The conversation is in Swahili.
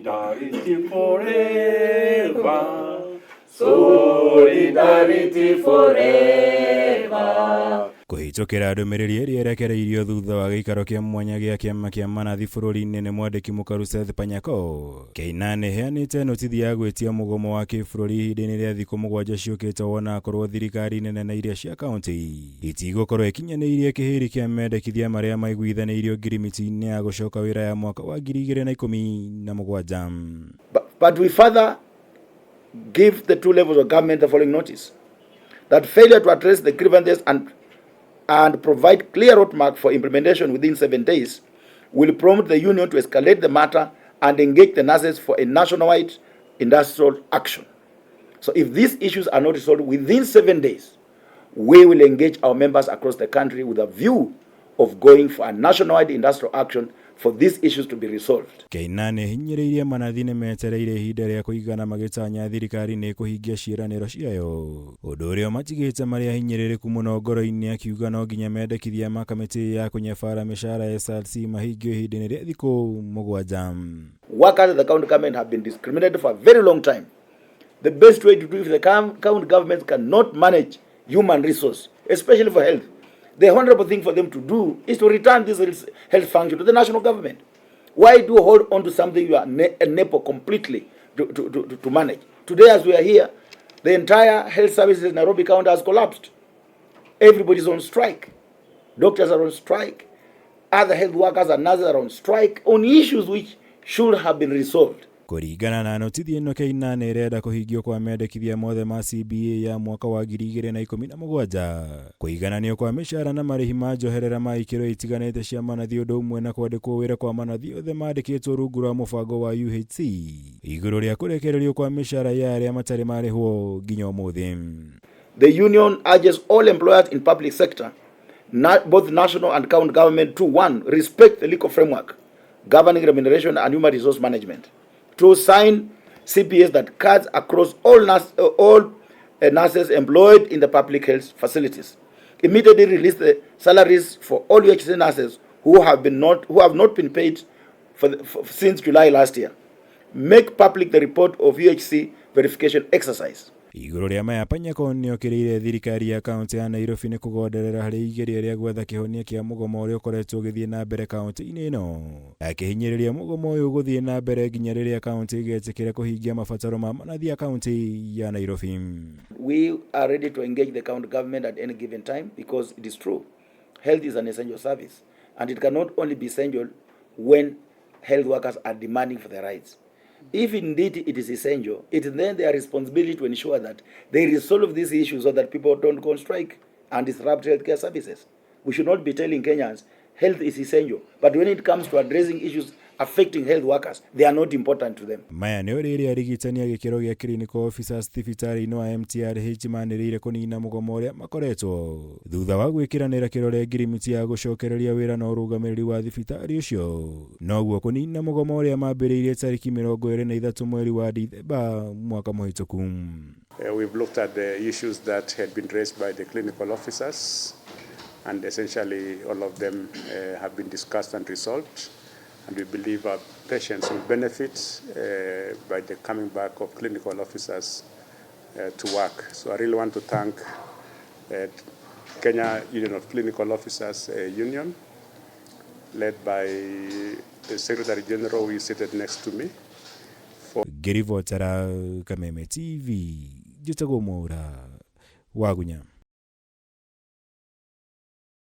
Solidarity forever. Solidarity forever. Kuhitũkĩra ndũmĩrĩri ĩrĩa ĩrekereirio thutha wa gĩikaro kĩa mwanya gĩa kĩama kĩa MANATHI bũrũri-inĩ nĩ mwandĩki mũkaru Seth Panyako. KNUN ĩheanĩte notithi ya gwĩtia mũgomo wa kĩbũrũri ihinda-inĩ rĩa thikũ 7 ciũkĩte wona akorwo thirikari nene na iria cia kaunti itigũkorwo ikinyanĩirie kĩhĩri kĩa mendekithia marĩa maiguithanĩirio ngirimiti-inĩ ya gũcoka wĩra ya mwaka wa 2017. But we further give the two levels of government the following notice: that failure to address the grievances and provide clear roadmap for implementation within 7 days will prompt the union to escalate the matter and engage the nurses for a nationwide industrial action. So if these issues are not resolved within 7 days, we will engage our members across the country with a view of going for a nationwide industrial action for these issues to be resolved. KNUN hinyĩrĩirie MANATHI nĩ metereire ihinda rĩa kũigana magĩtanya thirikari nĩ kũhingia ciĩranĩro ciayo, ũndũ ũrĩa matigĩte marĩa hinyĩrĩrĩku mũno ngoro-inĩ, akiuga no nginya mendekithia ma kamĩtĩ ya kũnyabara mĩcara SRC mahingio ihinda-inĩ rĩa thikũ 7. Workers of the county government have been discriminated for a very long time. The best way to do if the county government cannot manage human resource, especially for health, the honorable thing for them to do is to return this health function to the national government. Why do you hold on to something you are unable completely to manage? Today, as we are here, the entire health services in Nairobi County has collapsed. Everybody's on strike. Doctors are on strike. Other health workers and nurses are on strike on issues which should have been resolved. Kũringana na notithi ĩno, KNUN ĩrenda kũhingio kwa mendekithia mothe ma CBA ya mwaka wa 2017, kũigananio kwa mĩcara na marĩhi ma njoherera ma ikĩro itiganĩte cia MANATHI, ũndũ ũmwe na kwandĩkwo wĩra kwa MANATHI othe mandĩkĩtwo rungu rwa mũbango wa UHC igũrũ rĩa kũrekererio kwa mĩcara ya arĩa matarĩ marĩhwo nginya ũmũthĩ. The union urges all employers in public sector, both national and county government, to 1. Respect the legal framework governing remuneration and human resource management. To sign CPAs that cuts across all nurses employed in the public health facilities. Immediately release the salaries for all UHC nurses who have not been paid since July last year. Make public the report of UHC verification exercise. Igũrũ rĩa maya, Panyako nĩokĩrĩire thirikari ya kaunti ya Nairobi nĩ kũgonderera harĩ igeria rĩa gwetha kĩhonia kĩa mũgomo ũrĩa ũkoretwo ũgĩthiĩ na mbere kaunti-inĩ ĩno, akĩhinyĩrĩria mũgomo ũyũ gũthiĩ na mbere nginya rĩrĩa kaunti ĩgetĩkĩra kũhingia mabataro ma MANATHI ya kaunti ya Nairobi. We are ready to engage the county government at any given time because it is true, health is an essential service and it cannot only be essential when health workers are demanding for their rights. If indeed it is essential, it is then their responsibility to ensure that they resolve these issues so that people don't go on strike and disrupt healthcare services. We should not be telling Kenyans health is essential, but when it comes to addressing issues affecting health workers, they are not important to them. Maya nĩ ũrĩrĩ arigitani a gĩkĩro gĩa clinical officers thibitarĩ-inĩ wa MTRH manĩrĩire kũnina mũgomo ũrĩa makoretwo thutha wa gwĩkĩranĩra kĩrore ngirimiti ya gũcokereria wĩra na ũrũgamĩrĩri wa thibitarĩ ũcio. Noguo kũnina mũgomo ũrĩa mambĩrĩirie tarĩki 23 mweri wa Dithemba mwaka mũhĩtũku. We've looked at the issues that had been raised by the clinical officers, and essentially all of them have been discussed and resolved. And we believe our patients will benefit by the coming back of clinical officers to work. So I really want to thank Kenya Union of Clinical Officers Union, led by the Secretary General who is seated next to me. Gĩrivotera Kameme TV, Jitagwo Mwaura, Wagunya.